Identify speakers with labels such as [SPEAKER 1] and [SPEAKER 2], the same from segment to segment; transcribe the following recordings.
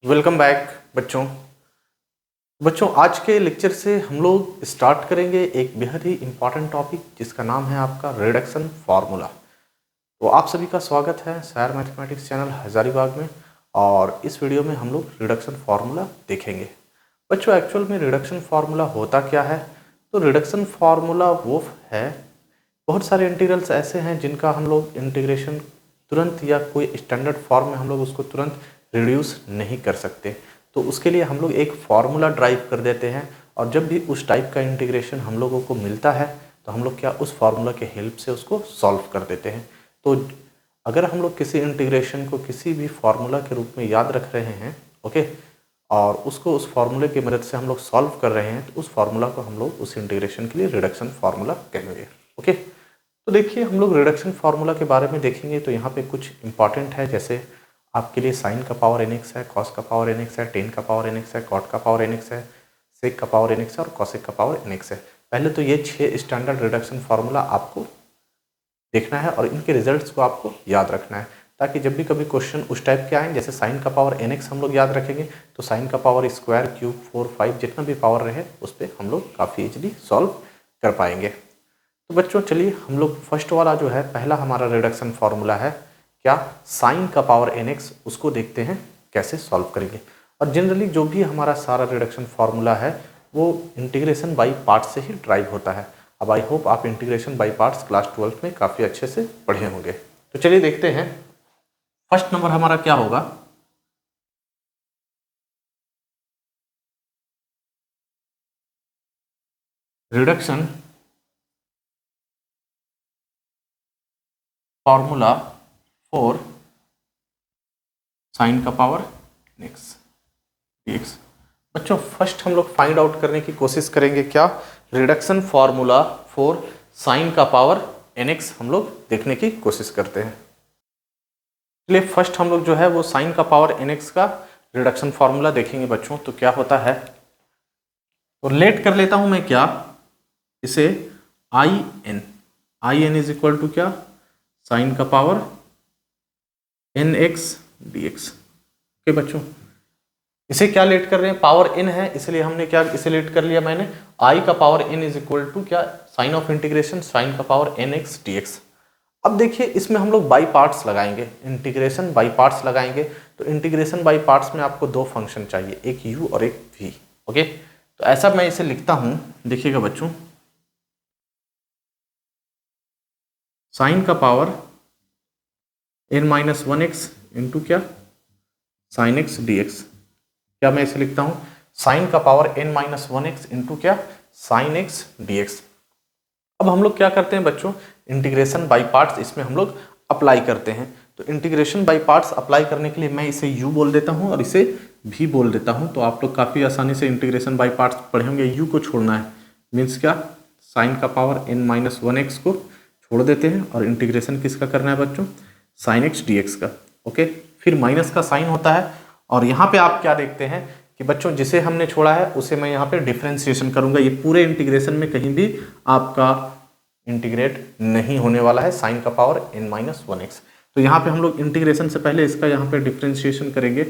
[SPEAKER 1] Welcome back बच्चों। आज के लेक्चर से हम लोग स्टार्ट करेंगे एक बेहद ही इम्पॉर्टेंट टॉपिक जिसका नाम है आपका रिडक्शन फार्मूला। तो आप सभी का स्वागत है सायर मैथमेटिक्स चैनल हजारीबाग में। और इस वीडियो में हम लोग रिडक्शन फार्मूला देखेंगे। बच्चों एक्चुअल में रिडक्शन फार्मूला होता क्या है? तो रिडक्शन फार्मूला वो है, बहुत सारे इंटीग्रल्स ऐसे हैं जिनका हम लोग इंटीग्रेशन तुरंत या कोई स्टैंडर्ड फॉर्म में हम लोग उसको तुरंत रिड्यूस नहीं कर सकते। तो उसके लिए हम लोग एक फार्मूला ड्राइव कर देते हैं, और जब भी उस टाइप का इंटीग्रेशन हम लोगों को मिलता है तो हम लोग क्या उस फार्मूला के हेल्प से उसको सॉल्व कर देते हैं। तो अगर हम लोग किसी इंटीग्रेशन को किसी भी फार्मूला के रूप में याद रख रहे हैं, ओके, और उसको उस फार्मूले की मदद से हम लोग सॉल्व कर रहे हैं, तो उस फार्मूला को हम लोग उस इंटीग्रेशन के लिए रिडक्शन फार्मूला कहेंगे। ओके, तो देखिए हम लोग रिडक्शन फार्मूला के बारे में देखेंगे। तो यहाँ पे कुछ इंपॉर्टेंट है, जैसे आपके लिए साइन का पावर nx है, कॉस का पावर nx है, टेन का पावर nx है, कॉट का पावर nx है, सेक का पावर nx है और कॉसेक का पावर nx है। पहले तो ये 6 स्टैंडर्ड रिडक्शन फार्मूला आपको देखना है और इनके रिजल्ट्स को आपको याद रखना है, ताकि जब भी कभी क्वेश्चन उस टाइप के आए, जैसे साइन का पावर nx हम लोग याद रखेंगे तो साइन का पावर स्क्वायर, क्यूब, 4, 5 जितना भी पावर रहे उस पर हम लोग काफ़ी इजीली सॉल्व कर पाएंगे। तो बच्चों चलिए हम लोग फर्स्ट वाला जो है, पहला हमारा रिडक्शन फार्मूला है क्या, साइन का पावर nx, उसको देखते हैं कैसे सॉल्व करेंगे। और जनरली जो भी हमारा सारा रिडक्शन फार्मूला है वो इंटीग्रेशन बाय पार्ट्स से ही ड्राइव होता है। अब आई होप आप इंटीग्रेशन बाय पार्ट्स क्लास 12 में काफ़ी अच्छे से पढ़े होंगे। तो चलिए देखते हैं फर्स्ट नंबर हमारा क्या होगा। रिडक्शन फार्मूला फॉर साइन का पावर nx। बच्चों फर्स्ट हम लोग फाइंड आउट करने की कोशिश करेंगे क्या, रिडक्शन फार्मूला फॉर साइन का पावर nx हम लोग देखने की कोशिश करते हैं। इसलिए फर्स्ट हम लोग जो है वो साइन का पावर nx का रिडक्शन फार्मूला देखेंगे बच्चों। तो क्या होता है, तो लेट कर लेता हूं मैं क्या, इसे I N is equal to क्या, साइन का पावर nx dx। ओके बच्चों, इसे क्या लेट कर रहे हैं, पावर n है इसलिए हमने क्या इसे लेट कर लिया मैंने, i का power n is equal to क्या, साइन ऑफ इंटीग्रेशन साइन का पावर nx dx। अब देखिए इसमें हम लोग बाई पार्ट्स लगाएंगे, इंटीग्रेशन बाई पार्ट्स लगाएंगे। तो इंटीग्रेशन बाई पार्ट्स में आपको दो फंक्शन चाहिए, एक u और एक v। ओके, तो ऐसा मैं इसे लिखता हूं, देखिएगा बच्चों, साइन का पावर n-1x इंटू क्या, साइन एक्स dx। क्या मैं इसे लिखता हूं, साइन का पावर n-1x इंटू क्या, साइन एक्स dx। अब हम लोग क्या करते हैं बच्चों, इंटीग्रेशन बाय पार्ट्स इसमें हम लोग अप्लाई करते हैं। तो इंटीग्रेशन बाय पार्ट्स अप्लाई करने के लिए मैं इसे u बोल देता हूं और इसे v बोल देता हूं। तो आप लोग काफ़ी आसानी से इंटीग्रेशन बाय पार्ट्स पढ़े होंगे। u को छोड़ना है, मीन्स क्या, साइन का पावर n-1x को छोड़ देते हैं और इंटीग्रेशन किसका करना है बच्चों, साइन एक्स dx का। ओके, फिर माइनस का साइन होता है और यहाँ पे आप क्या देखते हैं कि बच्चों जिसे हमने छोड़ा है उसे मैं यहाँ पे डिफरेंशिएशन करूंगा। ये पूरे इंटीग्रेशन में कहीं भी आपका इंटीग्रेट नहीं होने वाला है साइन का पावर n-1x। तो यहाँ पे हम लोग इंटीग्रेशन से पहले इसका यहाँ पे डिफरेंशिएशन करेंगे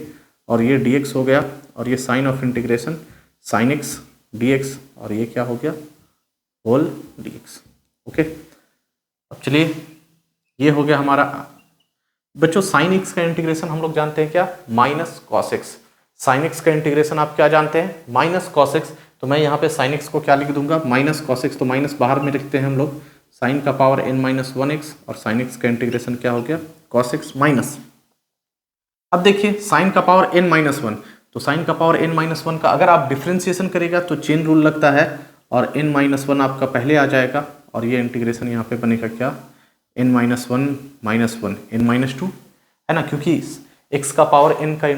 [SPEAKER 1] और ये dx हो गया और ये sine of integration sine x dx और ये क्या हो गया, होल dx। ओके, अब चलिए ये हो गया हमारा बच्चों साइन एक्स का इंटीग्रेशन हम लोग जानते हैं क्या, minus cos x. Sine x का इंटीग्रेशन आप क्या जानते हैं, माइनस कॉस एक्स। तो मैं यहाँ पे साइन एक्स को क्या लिख दूंगा, माइनस कॉस एक्स। तो माइनस बाहर में रखते हैं हम लोग, साइन का पावर n-1x और साइन एक्स का इंटीग्रेशन क्या हो गया, कॉस एक्स माइनस। अब देखिए साइन का पावर n-1, तो साइन का पावर n-1 का अगर आप डिफ्रेंसिएशन करेगा तो चेन रूल लगता है और n-1 आपका पहले आ जाएगा और ये इंटीग्रेशन यहाँ पे बनेगा क्या, n-1 -1 n-2 है ना, क्योंकि x का पावर n का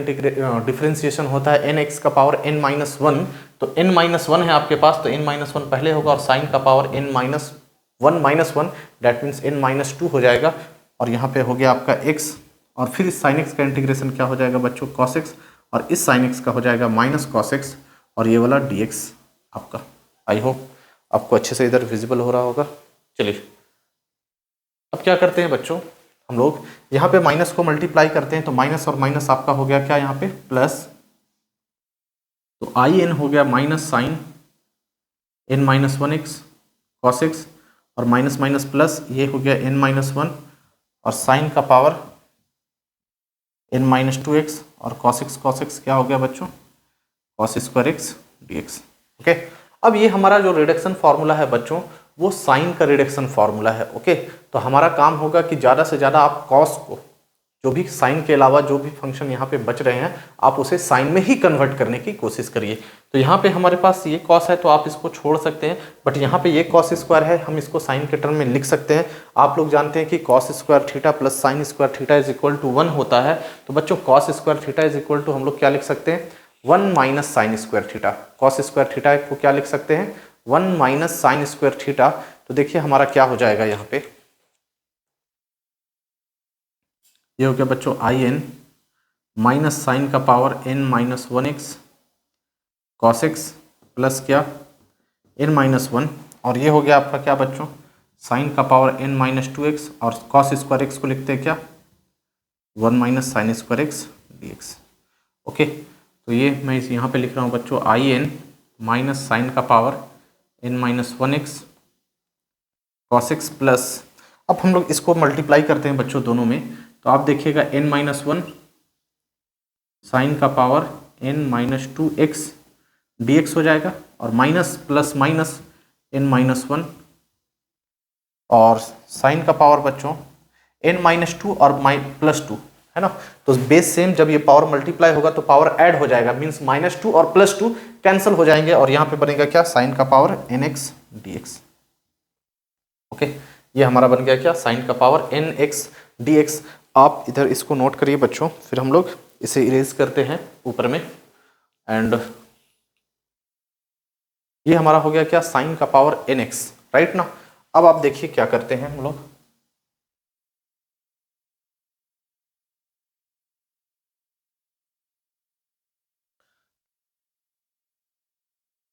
[SPEAKER 1] डिफरेंशिएशन होता है nx का पावर n-1। तो n-1 है आपके पास, तो n-1 पहले होगा और साइन का power n-1 that means n-2 हो जाएगा। और यहाँ पे हो गया आपका x और फिर इस साइन x का इंटीग्रेशन क्या हो जाएगा बच्चों, cos x, और इस साइन x का हो जाएगा माइनस cos x और ये वाला dx आपका। आई होप आपको अच्छे से इधर विजिबल हो रहा होगा। चलिए अब क्या करते हैं बच्चों, हम लोग यहाँ पे माइनस को मल्टीप्लाई करते हैं। तो माइनस और माइनस आपका हो गया क्या, यहाँ पे प्लस तो आई एन हो गया minus sine n minus one x cos x, और माइनस माइनस प्लस ये हो गया एन माइनस वन, और साइन का power N minus two x, और कॉस एक्स क्या हो गया बच्चों, cos square x D x. Okay, अब ये हमारा जो रिडक्शन फॉर्मूला है बच्चों, वो साइन का रिडक्शन फॉर्मूला है। ओके, तो हमारा काम होगा कि ज़्यादा से ज़्यादा आप कॉस को, जो भी साइन के अलावा जो भी फंक्शन यहाँ पे बच रहे हैं, आप उसे साइन में ही कन्वर्ट करने की कोशिश करिए। तो यहाँ पे हमारे पास ये कॉस है तो आप इसको छोड़ सकते हैं, बट यहाँ पे ये कॉस स्क्वायर है, हम इसको साइन के टर्म में लिख सकते हैं। आप लोग जानते हैं कि cos square theta plus sine square theta is equal to 1 होता है। तो बच्चों cos square theta is equal to हम लोग क्या लिख सकते हैं, 1 minus sine square theta. Cos square theta को क्या लिख सकते हैं, 1 माइनस साइन स्क्वायर थीटा। तो देखिए हमारा क्या हो जाएगा यहाँ पे, ये हो गया बच्चों आई एन माइनस साइन का power N minus one x cos x plus क्या एन माइनस वन, और ये हो गया आपका क्या बच्चों, साइन का power N minus two x, और कॉस स्क्वायर एक्स को लिखते हैं क्या, 1 minus sine square x D x. Okay, तो ये मैं इस यहाँ पे लिख रहा हूँ बच्चों आई एन माइनस साइन का power N minus one x cos x plus, अब हम लोग इसको मल्टीप्लाई करते हैं बच्चों दोनों में, तो आप देखिएगा n माइनस वन साइन का power n minus two x D x हो जाएगा, और minus plus minus n minus one, और साइन का पावर बच्चों n माइनस टू और प्लस टू है ना, तो बेस सेम, जब ये पावर मल्टीप्लाई होगा तो पावर ऐड हो जाएगा, मीन्स माइनस टू और प्लस टू कैंसिल हो जाएंगे, और यहाँ पे बनेगा क्या, साइन का power N x D x. Okay, ये हमारा बन गया क्या, साइन का power N x D x. आप इधर इसको नोट करिए बच्चों, फिर हम लोग इसे इरेज करते हैं ऊपर में, एंड ये हमारा हो गया क्या, साइन का पावर एन एक्स, राइट ना। अब आप देखिए क्या करते हैं हम लोग,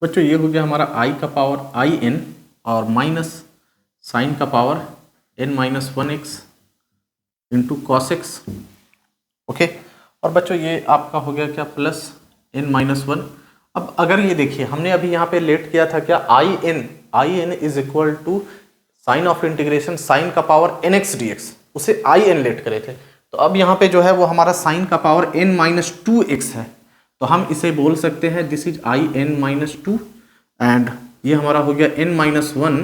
[SPEAKER 1] बच्चों ये हो गया हमारा आई का पावर आई एन और माइनस साइन का power N minus one x into cos x. Okay, और बच्चों ये आपका हो गया क्या, प्लस एन माइनस वन। अब अगर ये देखिए हमने अभी यहाँ पे लेट किया था क्या, I N is equal to sine of integration sine का power N x D X, उसे आई एन लेट करे थे। तो अब यहाँ पे जो है वो हमारा साइन का power N minus two x है, तो हम इसे बोल सकते हैं this is I N minus two, and ये हमारा हो गया एन माइनस वन,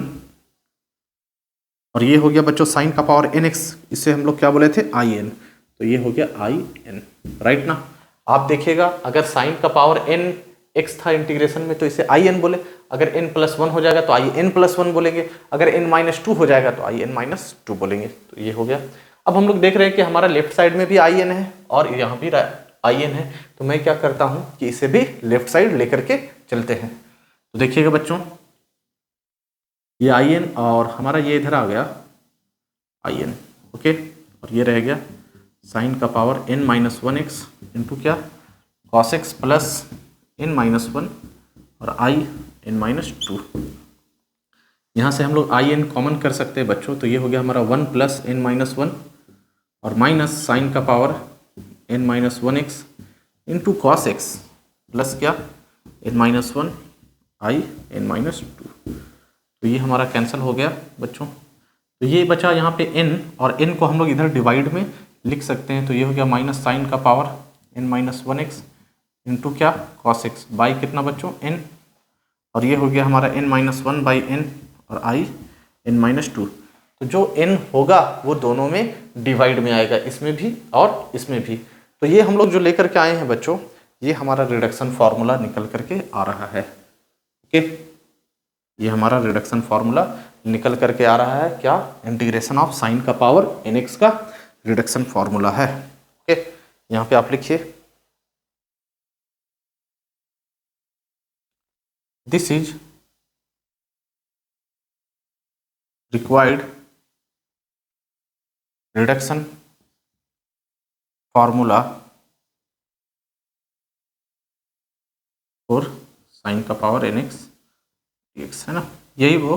[SPEAKER 1] और ये हो गया बच्चों साइन का पावर एन एक्स, इसे हम लोग क्या बोले थे, आई एन। तो ये हो गया आई एन, राइट ना। आप देखिएगा अगर साइन का पावर एन एक्स था इंटीग्रेशन में तो इसे आई एन बोले, अगर एन प्लस वन हो जाएगा तो आई एन प्लस वन बोलेंगे, अगर एन माइनस टू हो जाएगा तो आई एन माइनस टू बोलेंगे। तो ये हो गया। अब हम लोग देख रहे हैं कि हमारा लेफ्ट साइड में भी आई एन है और यहाँ भी आई एन है, तो मैं क्या करता हूँ कि इसे भी लेफ्ट साइड लेकर के चलते हैं। तो देखिएगा बच्चों ये आई एन और हमारा ये इधर आ गया आई एन, ओके, और ये रह गया साइन का power N minus one x into क्या, cos x plus N minus one और आई एन माइनस टू। यहाँ से हम लोग आई एन कॉमन कर सकते हैं बच्चों, तो ये हो गया हमारा one plus N minus one और माइनस साइन का power N minus one x into cos x plus क्या N minus one I N minus two. तो ये हमारा कैंसिल हो गया बच्चों। तो ये बचा यहाँ पे n, और n को हम लोग इधर डिवाइड में लिख सकते हैं, तो ये हो गया माइनस साइन का power n minus one x into क्या कॉस एक्स बाई कितना बच्चों n, और ये हो गया हमारा n minus one by n और i n माइनस टू। तो जो n होगा वो दोनों में डिवाइड में आएगा, इसमें भी और इसमें भी। तो ये हम लोग जो लेकर के आए हैं बच्चों, ये हमारा रिडक्शन फॉर्मूला निकल करके आ रहा है। ओके, ये हमारा रिडक्शन फॉर्मूला निकल करके आ रहा है, क्या, इंटीग्रेशन ऑफ साइन का पावर एन एक्स का रिडक्शन फॉर्मूला है। ओके, यहाँ पे आप लिखिए this is required reduction formula for sine का power N x D X, है ना। यही वो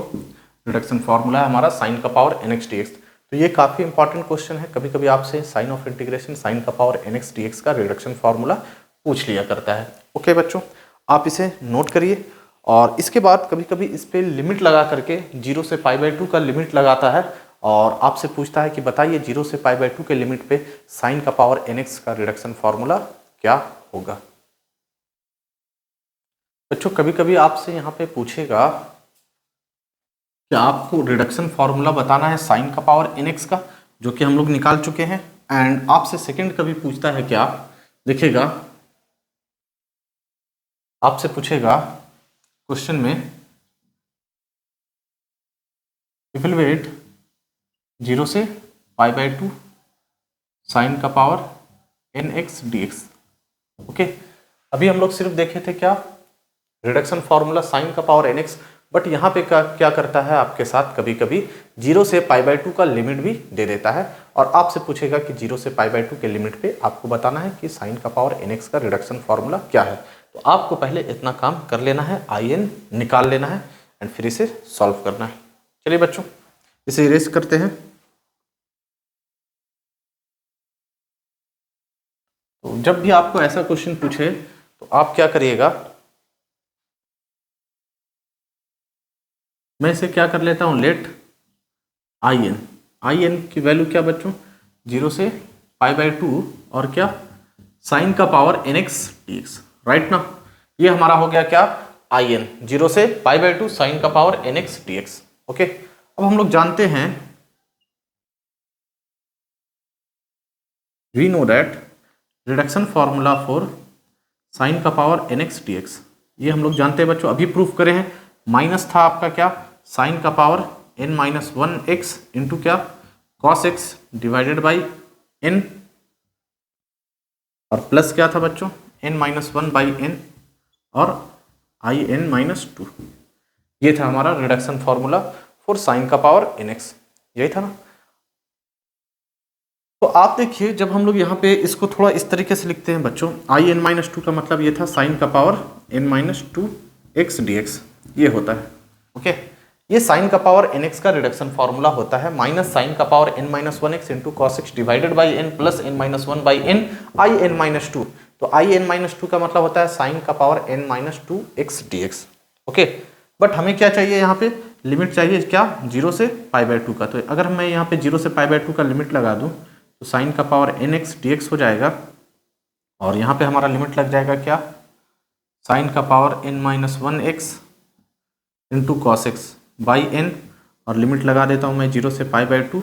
[SPEAKER 1] रिडक्शन फॉर्मूला है हमारा साइन का power N x D x. तो ये काफ़ी इंपॉर्टेंट क्वेश्चन है, कभी कभी आपसे साइन ऑफ इंटीग्रेशन साइन का power N x D x का रिडक्शन फॉर्मूला पूछ लिया करता है। ओके बच्चों, आप इसे नोट करिए। और इसके बाद कभी कभी इस पर लिमिट लगा करके 0 से π/2 का लिमिट लगाता है और आपसे पूछता है कि बताइए 0 से π/2 के लिमिट पे साइन का पावर nx का रिडक्शन फॉर्मूला क्या होगा। बच्चों कभी कभी आपसे यहाँ पे पूछेगा कि आपको रिडक्शन फॉर्मूला बताना है साइन का पावर nx का, जो कि हम लोग निकाल चुके हैं। एंड आपसे सेकंड कभी पूछता है क्या, देखिएगा आपसे पूछेगा क्वेश्चन में इवैल्यूएट 0 से π/2 साइन का पावर nx dx। ओके, अभी हम लोग सिर्फ देखे थे क्या, रिडक्शन फॉर्मूला साइन का पावर nx, बट यहाँ पे क्या करता है आपके साथ, कभी कभी 0 से π/2 का लिमिट भी दे देता है और आपसे पूछेगा कि 0 से π/2 के लिमिट पे आपको बताना है कि साइन का पावर nx का रिडक्शन फॉर्मूला क्या है। तो आपको पहले इतना काम कर लेना है, in निकाल लेना है एंड फिर इसे सॉल्व करना है। चलिए बच्चों इसे इरेज करते हैं। तो जब भी आपको ऐसा क्वेश्चन पूछे तो आप क्या करिएगा, मैं इसे क्या कर लेता हूं, लेट in की वैल्यू क्या बच्चों, 0 से π/2 और क्या साइन का पावर nx dx, राइट ना। ये हमारा हो गया क्या, in 0 से π/2 साइन का पावर nx dx। ओके, अब हम लोग जानते हैं, we know that reduction formula for sine का पावर nx dx, ये हम लोग जानते हैं बच्चों, अभी प्रूफ करे हैं। माइनस था आपका क्या, साइन का पावर n-1x इंटू क्या cos x divided by n, और प्लस क्या था बच्चों n-1/n और in-2। ये था हमारा रिडक्शन फॉर्मूला फॉर साइन का पावर nx, यही था ना। तो आप देखिए जब हम लोग यहाँ पे इसको थोड़ा इस तरीके से लिखते हैं बच्चों, in-2 का मतलब ये था साइन का पावर n-2x dx, ये होता है। ओके, ये साइन का पावर nx का रिडक्शन फॉर्मूला होता है, माइनस साइन का power n-1x into cos x divided by n plus n-1/n in-2। तो in-2 का मतलब होता है साइन का power n-2x dx। Okay, but हमें क्या चाहिए, यहाँ पे लिमिट चाहिए क्या, 0 से π/2 का। तो अगर मैं यहाँ पे 0 से π/2 का लिमिट लगा दूँ तो साइन का पावर nx dx हो जाएगा, और यहाँ पे हमारा लिमिट लग जाएगा क्या, साइन का power n-1x into cos x by n, और लिमिट लगा देता हूँ मैं 0 से π/2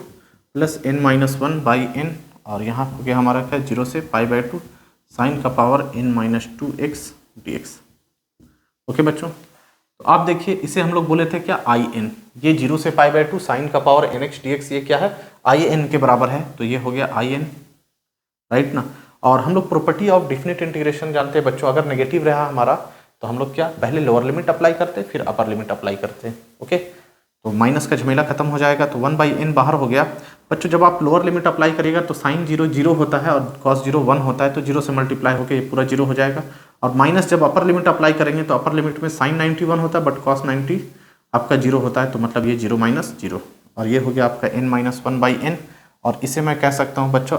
[SPEAKER 1] प्लस n-1/n, और यहाँ हो गया हमारा क्या, 0 से π/2 साइन का पावर n-2x dx। ओके बच्चों, तो आप देखिए इसे हम लोग बोले थे क्या, in, ये 0 से π/2 साइन का पावर nx dx, ये क्या है, in के बराबर है, तो ये हो गया in, राइट ना। और हम लोग प्रॉपर्टी ऑफ डिफिनिट इंटीग्रेशन जानते हैं बच्चों, अगर नेगेटिव रहा हमारा तो हम लोग क्या, पहले लोअर लिमिट अप्लाई करते हैं फिर अपर लिमिट अप्लाई करते हैं। ओके, तो माइनस का झमेला खत्म हो जाएगा, तो 1/n बाहर हो गया। बच्चों जब आप लोअर लिमिट अप्लाई करिएगा तो साइन 0 0 होता है और कॉस 0 1 होता है, तो 0 से मल्टीप्लाई होकर ये पूरा 0 हो जाएगा। और माइनस जब अपर लिमिट अप्लाई करेंगे तो अपर लिमिट में साइन 91 होता है बट कॉस 90 आपका 0 होता है, तो मतलब ये 0 - 0, और ये हो गया आपका n-1/n, और इसे मैं कह सकता हूँ बच्चों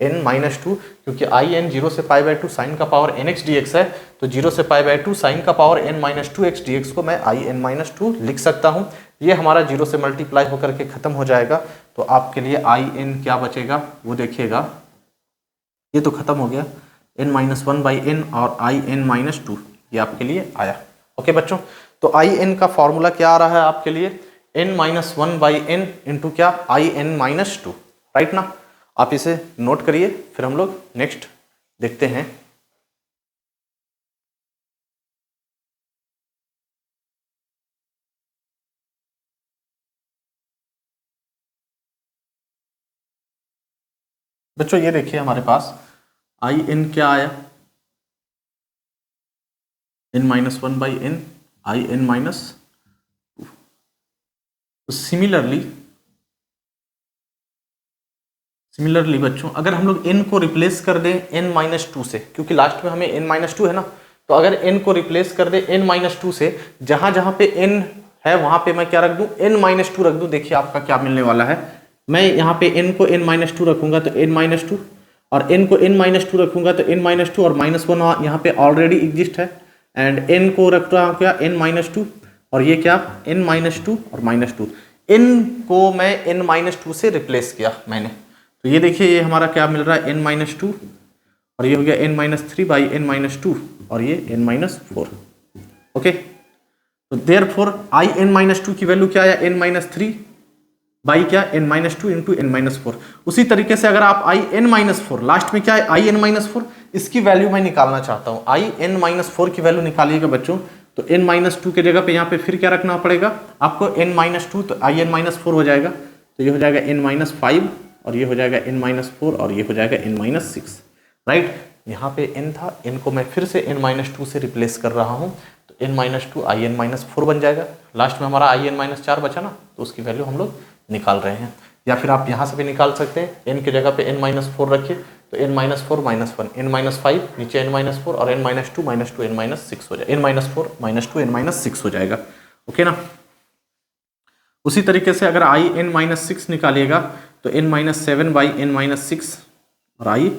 [SPEAKER 1] in-2, क्योंकि in 0 से π/2 साइन का पावर nx dx है, तो 0 से π/2 साइन का पावर n-2x dx को मैं in-2 लिख सकता हूँ। ये हमारा 0 से मल्टीप्लाई होकर के खत्म हो जाएगा, तो आपके लिए in क्या बचेगा वो देखिएगा, ये तो खत्म हो गया, n-1/n और in-2 ये आपके लिए आया। ओके बच्चों, तो in का फॉर्मूला क्या आ रहा है आपके लिए, n-1/n इंटू क्या in-2, राइट ना। आप इसे नोट करिए, फिर हम लोग नेक्स्ट देखते हैं। बच्चों ये देखिए हमारे पास in क्या आया, n-1/n in-2। तो सिमिलरली बच्चों अगर हम लोग n को रिप्लेस कर दें n-2 से, क्योंकि लास्ट में हमें n-2 है ना, तो अगर n को रिप्लेस कर दें n-2 से, जहां जहां पे n है वहां पे मैं क्या रख दूं, n-2 रख दूं। देखिए आपका क्या मिलने वाला है, मैं यहाँ पे n को n-2 रखूंगा तो n-2 और n को n-2 रखूंगा तो n-2 और -1 यहाँ पे ऑलरेडी एग्जिस्ट है, एंड n को रख रहा हूँ क्या n-2 और ये क्या n-2 और -2, n को मैं n-2 से रिप्लेस किया मैंने, तो ये देखिए ये हमारा क्या मिल रहा है n-2 और ये हो गया n-3 बाई n-2 और ये n-4। ओके, तो देयरफॉर i n-2 की वैल्यू क्या आया n-3 बाई क्या n-2 इंटू n-4। उसी तरीके से अगर आप i n-4 लास्ट में क्या है i n-4 इसकी वैल्यू मैं निकालना चाहता हूँ, i n-4 की वैल्यू निकालिएगा बच्चों, तो n-2 के जगह पे यहाँ पे फिर क्या रखना पड़ेगा आपको n-2, तो i n-4 हो जाएगा, तो ये हो जाएगा n-5 और ये हो जाएगा n-4 और ये हो जाएगा n-6, राइट। यहाँ पे n था, n को मैं फिर से n-2 से रिप्लेस कर रहा हूँ, तो n-2 i n-4 बन जाएगा, लास्ट में हमारा i n-4 बचा ना, तो उसकी वैल्यू हम लोग निकाल रहे हैं। या फिर आप यहाँ से भी निकाल सकते हैं, n की जगह पे n-4 रखिए तो n-4 -1 n-5 नीचे n-4 और n-2 -2 n-6 हो जाएगा, n-4 -2 n-6 हो जाएगा। ओके ना। उसी तरीके से अगर i n-6 निकालिएगा तो n-7 बाई n-6 और i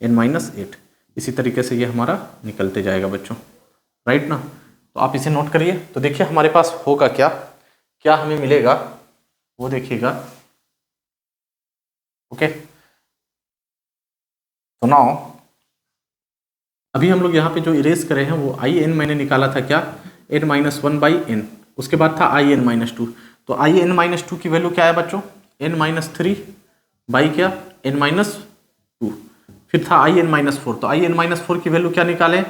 [SPEAKER 1] n-8, इसी तरीके से ये हमारा निकलते जाएगा बच्चों, राइट ना। तो आप इसे नोट करिए। तो देखिए हमारे पास होगा क्या, क्या हमें मिलेगा वो देखिएगा। ओके, तो नाउ अभी हम लोग यहाँ पे जो इरेज करे हैं वो i n मैंने निकाला था क्या n-1 बाई n, उसके बाद था i n-2, तो i n-2 की वैल्यू क्या है बच्चों n-3 बाई क्या n-2, फिर था i n-4, तो i n-4 की वैल्यू क्या निकालें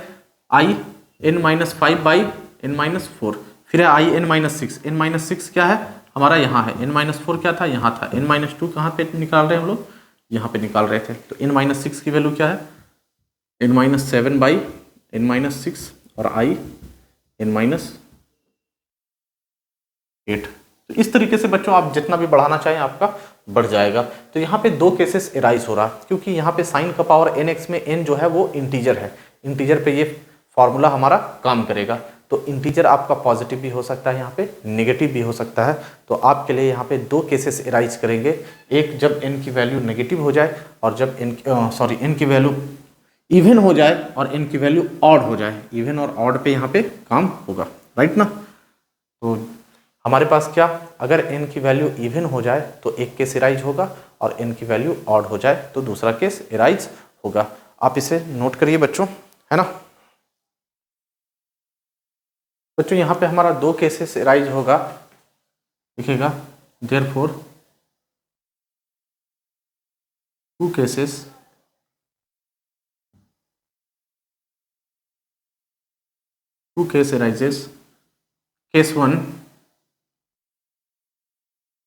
[SPEAKER 1] i n-5 बाई n-4, फिर है i n-6, n-6 क्या है हमारा यहाँ है, n-4 क्या था यहाँ था, n-2 कहाँ पे निकाल रहे हैं हम लोग यहाँ पे निकाल रहे थे, तो n-6 की वैल्यू क्या है n-7 बाई n-6 और i n-8। तो इस तरीके से बच्चों आप जितना भी बढ़ाना चाहें आपका बढ़ जाएगा। तो यहाँ पे दो केसेस एराइज हो रहा है, क्योंकि यहाँ पे साइन का पावर nx में n जो है वो इंटीजर है, इंटीजर पे ये फॉर्मूला हमारा काम करेगा। तो इंटीजर आपका पॉजिटिव भी हो सकता है, यहाँ पे नेगेटिव भी हो सकता है। तो आपके लिए यहाँ पे दो केसेस एराइज करेंगे, एक जब n की वैल्यू नेगेटिव हो जाए और जब n की वैल्यू इवन हो जाए और n की वैल्यू ऑड हो जाए, इवन और ऑड पे यहाँ पे काम होगा, राइट ना। तो हमारे पास क्या, अगर n की वैल्यू इवन हो जाए तो एक केस एराइज होगा और n की वैल्यू ऑड हो जाए तो दूसरा केस एराइज होगा। आप इसे नोट करिए बच्चों, है ना। बच्चों यहाँ पे हमारा दो केसेस एराइज होगा, लिखिएगा therefore two cases arises, case 1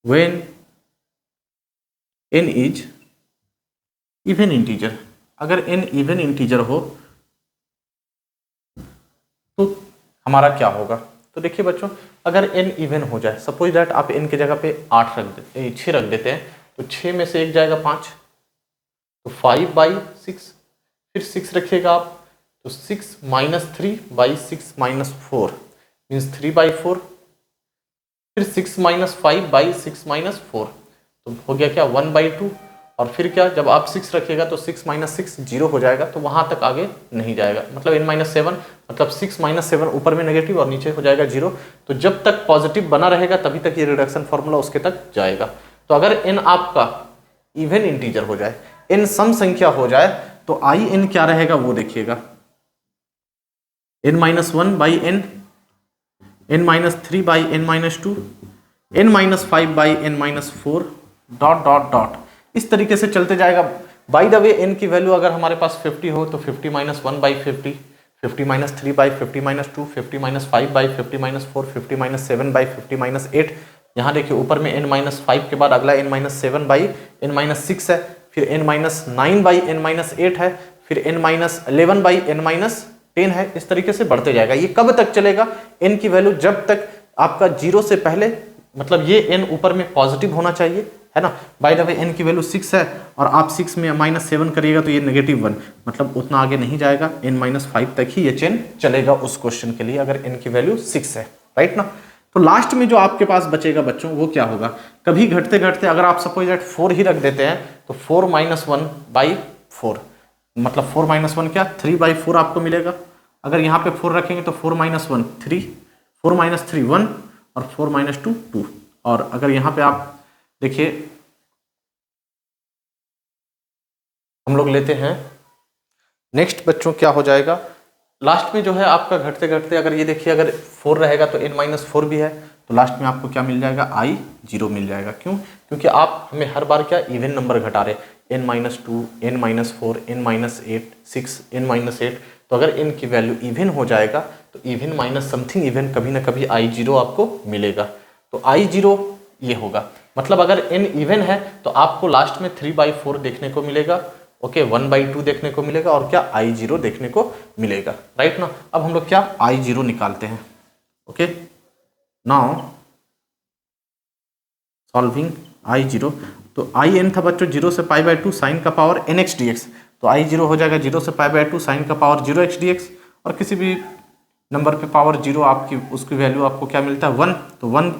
[SPEAKER 1] when n is even integer, अगर n इवन इंटीजर हो तो हमारा क्या होगा। तो देखिए बच्चों अगर n इवन हो जाए, सपोज दैट आप n की जगह पे 8 रख देते 6 रख देते हैं, तो 6 में से एक जाएगा 5, तो 5 बाई 6, फिर 6 रखिएगा आप, तो 6 minus 3 by 6 minus 4 means 3 by 4, फिर 6 माइनस 5 बाई 6 माइनस 4, तो हो गया क्या 1 बाई 2, और फिर क्या जब आप 6 रखिएगा तो 6 माइनस 6 0 हो जाएगा, तो वहां तक आगे नहीं जाएगा, मतलब n माइनस 7, मतलब 6 माइनस 7 ऊपर में नेगेटिव और नीचे हो जाएगा 0। तो जब तक पॉजिटिव बना रहेगा तभी तक ये रिडक्शन फॉर्मूला उसके तक जाएगा। तो अगर n आपका इवन इंटीजर हो जाए, n सम संख्या हो जाए, तो i n क्या रहेगा वो देखिएगा, n-1 by n, n-3 by n-2, n-5 by n-4 dot dot dot, इस तरीके से चलते जाएगा। बाय द वे n की वैल्यू अगर हमारे पास 50 हो तो 50 minus 1 by 50, 50 minus 3 by 50 minus 2, 50 minus 5 by 50 minus 4, 50 minus 7 by 50 minus 8। यहाँ देखिए ऊपर में n माइनस 5 के बाद अगला n minus 7 by n minus 6 है, फिर n minus 9 by n minus 8 है, फिर n minus 11 by n minus 10 है। इस तरीके से बढ़ते जाएगा। ये कब तक चलेगा, n की वैल्यू जब तक आपका 0 से पहले, मतलब ये n ऊपर में पॉजिटिव होना चाहिए, है ना। बाय द वे n की वैल्यू 6 है और आप 6 में माइनस 7 करिएगा तो ये नेगेटिव 1, मतलब उतना आगे नहीं जाएगा, n माइनस 5 तक ही ये चेन चलेगा उस क्वेश्चन के लिए अगर n की वैल्यू 6 है, राइट ना। तो लास्ट में जो आपके पास बचेगा बच्चों वो क्या होगा, कभी घटते घटते अगर आप सपोज दैट 4 ही रख देते हैं तो 4 माइनस 1 बाई 4, मतलब 4 माइनस 1 क्या 3/4 आपको मिलेगा। अगर यहाँ पे 4 रखेंगे तो 4 माइनस 1 3, 4 माइनस 3 1 और 4 माइनस 2 2। और अगर यहाँ पे आप देखिए हम लोग लेते हैं नेक्स्ट बच्चों क्या हो जाएगा, लास्ट में जो है आपका घटते घटते अगर ये देखिए अगर 4 रहेगा तो n-4 भी है, तो लास्ट में आपको क्या मिल जाएगा I0 मिल जाएगा। क्यों? क्योंकि आप हमें हर बार क्या इवन नंबर घटा रहे, n-2 n-4 n-8 6 n-8, तो अगर n की वैल्यू इवन हो जाएगा तो इवन माइनस समथिंग इवन कभी ना कभी I0 आपको मिलेगा। तो I0 ये होगा, मतलब अगर n इवन है तो आपको लास्ट में 3/4 देखने को मिलेगा, ओके 1/2 देखने को मिलेगा और क्या I0 देखने को मिलेगा, राइट ना। अब हम लोग क्या I0 निकालते हैं। ओके नाउ सॉल्विंग I0, तो in था बच्चों 0 से π/2 साइन का पावर nx dx, तो I0 हो जाएगा 0 से π/2 साइन का पावर 0x dx, और किसी भी नंबर पे पावर 0 आपकी उसकी वैल्यू आपको क्या मिलता है 1, तो 1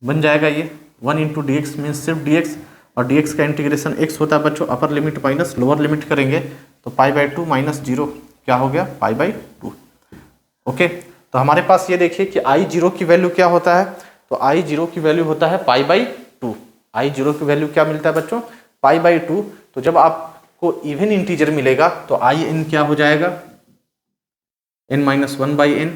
[SPEAKER 1] बन जाएगा ये 1 इंटू डी एक्स मीन्स सिर्फ dx, और dx का इंटीग्रेशन x होता है बच्चों upper limit minus lower limit करेंगे तो π/2 माइनस 0 क्या हो गया π/2। ओके तो हमारे पास ये देखिए कि I0 की वैल्यू क्या होता है, तो I0 की वैल्यू होता है π/2। I0 की वैल्यू क्या मिलता है बच्चों π/2। तो जब आपको इवन इंटीजर मिलेगा तो In क्या हो जाएगा n-1/n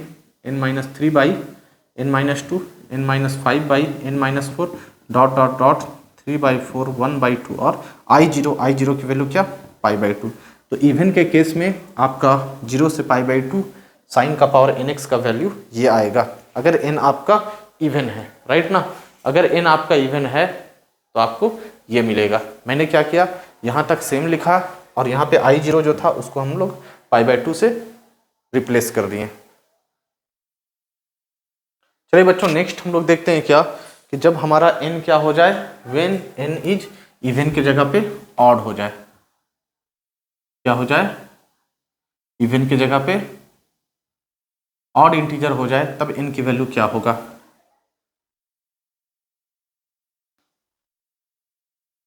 [SPEAKER 1] n-3/n-2 n-5/n-4 dot dot dot 3/4 1/2 और I0 की वैल्यू क्या π/2। तो इवन के केस में आपका 0 से π/2 साइन का पावर nx का वैल्यू ये आएगा, अगर n आपका इवन है, राइट ना। अगर n आपका इवन है तो आपको ये मिलेगा। मैंने क्या किया यहाँ तक सेम लिखा और यहाँ पे I0 जो था उसको हम लोग π/2 से रिप्लेस कर दिए। चलिए बच्चों नेक्स्ट हम लोग देखते हैं क्या कि जब हमारा n क्या हो जाए व्हेन n इज इवन की जगह पे ऑड हो जाए, क्या हो जाए इवन की जगह पे ऑड इंटीजर हो जाए तब n की वैल्यू क्या होगा।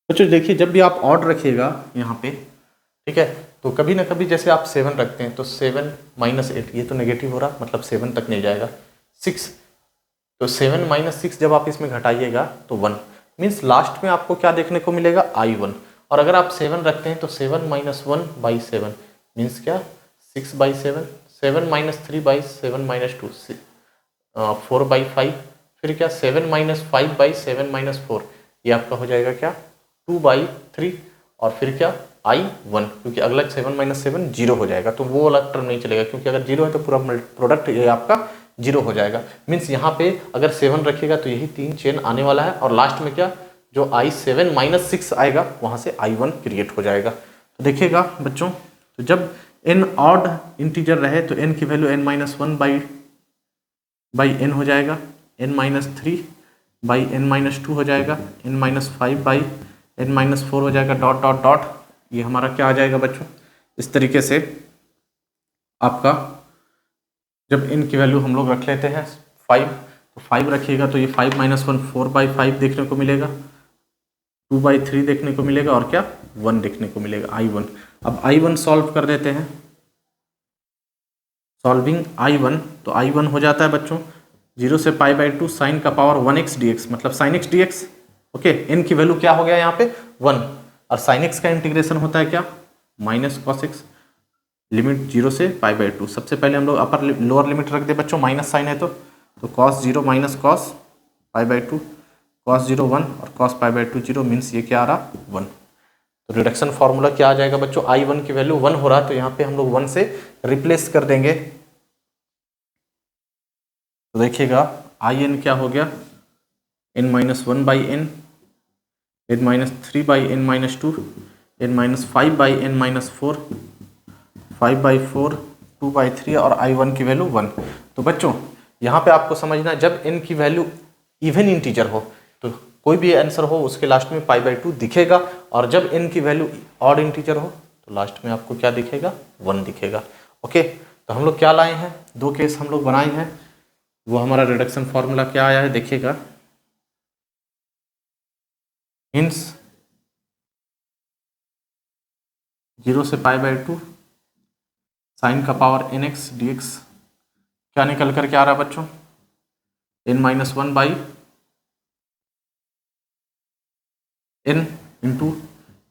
[SPEAKER 1] बच्चों देखिए जब भी आप ऑड रखिएगा यहाँ पे, ठीक है, तो कभी ना कभी जैसे आप 7 रखते हैं तो 7 माइनस 8 ये तो नेगेटिव हो रहा, मतलब 7 तक नहीं जाएगा। 6 तो 7 माइनस 6 जब आप इसमें घटाइएगा तो 1 मीन्स लास्ट में आपको क्या देखने को मिलेगा I1। और अगर आप 7 रखते हैं तो 7 माइनस 1/7 मीन्स क्या 6/7, 7 माइनस 3/7 माइनस 2 4/5, फिर क्या 7 माइनस 5/7 माइनस 4 ये आपका हो जाएगा क्या 2/3, और फिर क्या I1, क्योंकि अगला 7 माइनस 7 0 हो जाएगा तो वो वाला टर्म नहीं चलेगा, क्योंकि अगर 0 है तो पूरा प्रोडक्ट ये आपका 0 हो जाएगा। मीन्स यहाँ पे अगर 7 रखिएगा तो यही 3 चेन आने वाला है और लास्ट में क्या जो I7 माइनस 6 आएगा वहाँ से I1 क्रिएट हो जाएगा। तो देखिएगा बच्चों तो जब n ऑड इंटीजर रहे तो n की वैल्यू n-1/n हो जाएगा, n-3/n-2 हो जाएगा, n-5/n-4 हो जाएगा डॉट डॉट डॉट, ये हमारा क्या आ जाएगा बच्चों। इस तरीके से आपका जब n की वैल्यू हम लोग रख लेते हैं 5 तो 5 रखिएगा तो ये 5 माइनस 1 4/5 देखने को मिलेगा, 2/3 देखने को मिलेगा और क्या 1 देखने को मिलेगा I1। अब I1 सॉल्व कर देते हैं, सॉल्विंग I1, तो I1 हो जाता है बच्चों 0 से π/2 साइन का पावर 1x dx, मतलब sin x dx। Okay n की वैल्यू क्या हो गया यहाँ पे 1, और sin x का इंटीग्रेशन होता है क्या माइनस cos x, लिमिट 0 से π/2। सबसे पहले हम लोग अपर लोअर लिमिट रख दे बच्चों, माइनस साइन है तो cos 0 माइनस cos π/2, cos 0 1 और cos π/2 0 मीन्स ये क्या आ रहा 1। तो रिडक्शन फार्मूला क्या आ जाएगा बच्चों I1 की वैल्यू 1 हो रहा है तो यहाँ पे हम लोग 1 से रिप्लेस कर देंगे। तो देखिएगा In क्या हो गया n-1/n, n-3/n-2, n-5/n-4, 5/4, 2/3 और I1 की वैल्यू 1। तो बच्चों यहाँ पे आपको समझना है जब n की वैल्यू इवन इंटीजर हो तो कोई भी आंसर हो उसके लास्ट में π/2 दिखेगा, और जब n की वैल्यू ऑड इंटीजर हो तो लास्ट में आपको क्या दिखेगा 1 दिखेगा। ओके तो हम लोग क्या लाए हैं, 2 केस हम लोग बनाए हैं, वो हमारा रिडक्शन फॉर्मूला क्या आया है देखिएगा। हिंस 0 से पाई बाई 2 साइन का power N x D x क्या निकल कर क्या आ रहा है बच्चों, n-1 by n into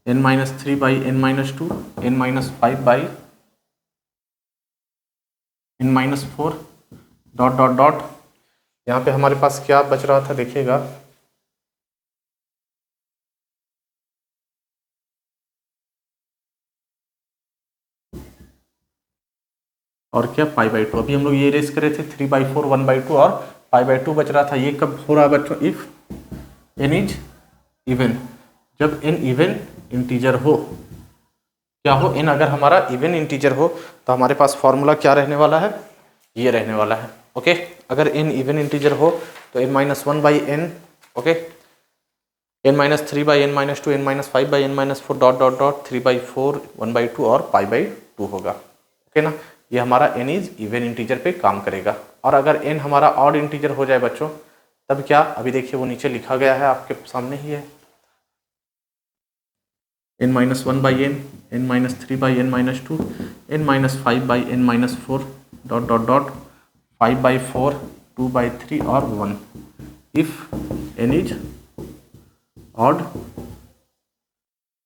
[SPEAKER 1] n-3 by n-2 n-5 by n-4 dot dot dot. यहाँ पे हमारे पास क्या बच रहा था देखिएगा, और क्या पाई बाई 2। अभी हम लोग ये रेस करे थे 3/4 1/2 और पाई बाई 2 बच रहा था। ये कब हो रहा है बच्चों, इफ n इज इवन, जब n इवन इंटीजर हो, क्या हो, n अगर हमारा इवन इंटीजर हो तो हमारे पास फॉर्मूला क्या रहने वाला है, ये रहने वाला है। ओके, अगर n इवन इंटीजर हो तो n-1 by n, okay, n-3 by n-2 n-5 by n-4 dot dot dot 3/4 1/2 और पाई बाई 2 होगा। ओके ना, ये हमारा n इज इवन इंटीजर पे काम करेगा। और अगर n हमारा ऑड इंटीजर हो जाए बच्चों तब क्या, अभी देखिए वो नीचे लिखा गया है आपके सामने ही है, n-1 by n, n-3 by n-2 n-5 by n-4 dot dot dot 5/4 2/3 और 1 इफ n इज ऑड,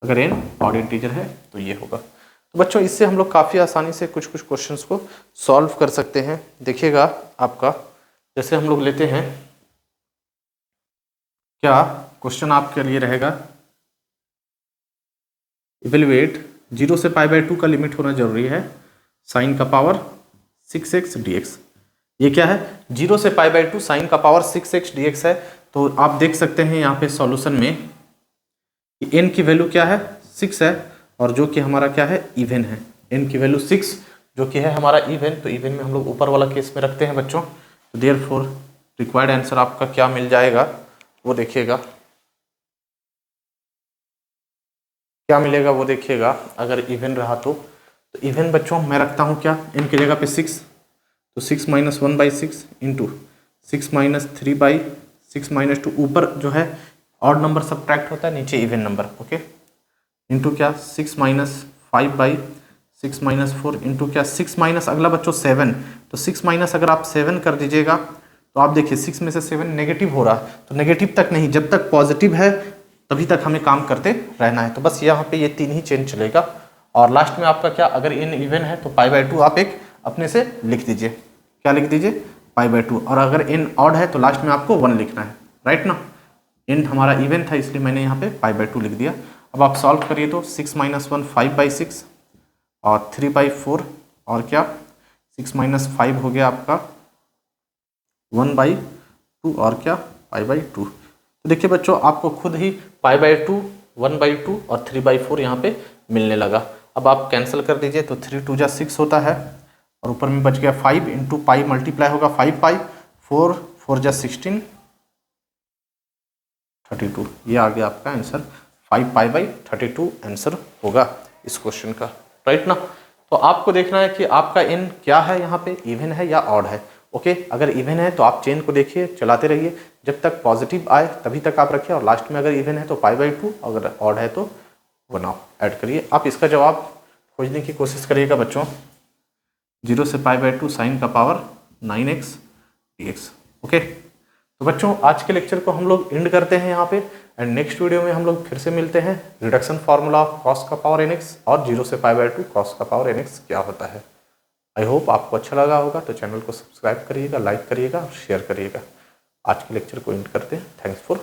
[SPEAKER 1] अगर n ऑड इंटीजर है तो ये होगा। तो बच्चों इससे हम लोग काफ़ी आसानी से कुछ कुछ क्वेश्चंस को सॉल्व कर सकते हैं। देखिएगा आपका, जैसे हम लोग लेते हैं, क्या क्वेश्चन आपके लिए रहेगा, इवेल्युएट 0 से पाई बाई 2 का लिमिट होना जरूरी है, साइन का पावर 6x dx। ये क्या है, 0 से पाई बाई 2 साइन का पावर 6x dx है। तो आप देख सकते हैं यहाँ पे सॉल्यूशन में कि n की वैल्यू क्या है, 6 है, और जो कि हमारा क्या है, इवन है। n की वैल्यू 6 जो कि है हमारा इवन, तो इवन में हम लोग ऊपर वाला केस में रखते हैं बच्चों। तो देयरफॉर रिक्वायर्ड आंसर आपका क्या मिल जाएगा वो देखिएगा, क्या मिलेगा वो देखिएगा। अगर इवन रहा तो इवन बच्चों मैं रखता हूँ क्या, n की जगह पे 6, तो 6 - 1/6 इंटू 6 - 3/6 - 2, ऊपर जो है ऑड नंबर सब्ट्रैक्ट होता है, नीचे इवन नंबर, ओके, इंटू क्या 6 - 5/6 - 4 इंटू क्या 6 माइनस अगला बच्चों 7, तो 6 माइनस अगर आप 7 कर दीजिएगा तो आप देखिए 6 में से 7 नेगेटिव हो रहा है, तो नेगेटिव तक नहीं, जब तक पॉजिटिव है तभी तक हमें काम करते रहना है। तो बस यहाँ पे ये 3 ही चेंज चलेगा। और लास्ट में आपका क्या, अगर n इवन है तो पाई बाई 2 आप एक अपने से लिख दीजिए, क्या लिख दीजिए, पाई बाई 2, और अगर n ऑड है तो लास्ट में आपको 1 लिखना है, राइट ना। n हमारा इवन था इसलिए मैंने यहाँ पे पाई बाई 2 लिख दिया। अब आप सॉल्व करिए तो 6 - 1 5/6 और 3/4 और क्या 6 - 5 हो गया आपका 1/2 और क्या पाई बाई 2। तो देखिए बच्चों आपको खुद ही पाई बाई 2 1/2 और 3/4 यहाँ पे मिलने लगा। अब आप कैंसिल कर दीजिए तो 3 × 2 = 6 होता है, और ऊपर में बच गया 5 इंटू पाई मल्टीप्लाई होगा 5 4 4 × 16 32, ये आ गया आपका आंसर, 5π/32 आंसर होगा इस क्वेश्चन का, राइट ना। तो आपको देखना है कि आपका n क्या है, यहाँ पे इवन है या ऑड है। ओके, अगर इवन है तो आप चेन को देखिए, चलाते रहिए जब तक पॉजिटिव आए तभी तक आप रखिए, और लास्ट में अगर इवन है तो π/2, अगर ऑड है तो 1 ऐड करिए। आप इसका जवाब खोजने की कोशिश करिएगा बच्चों, 0 से π/2 साइन का पावर 9x dx। ओके, तो बच्चों आज के लेक्चर को हम लोग एंड करते हैं यहाँ पे, एंड नेक्स्ट वीडियो में हम लोग फिर से मिलते हैं। रिडक्शन फार्मूला ऑफ कॉस का पावर nx और 0 से π/2 कॉस का पावर nx क्या होता है। आई होप आपको अच्छा लगा होगा, तो चैनल को सब्सक्राइब करिएगा, लाइक करिएगा और शेयर करिएगा। आज के लेक्चर को एंड करते हैं। Thanks for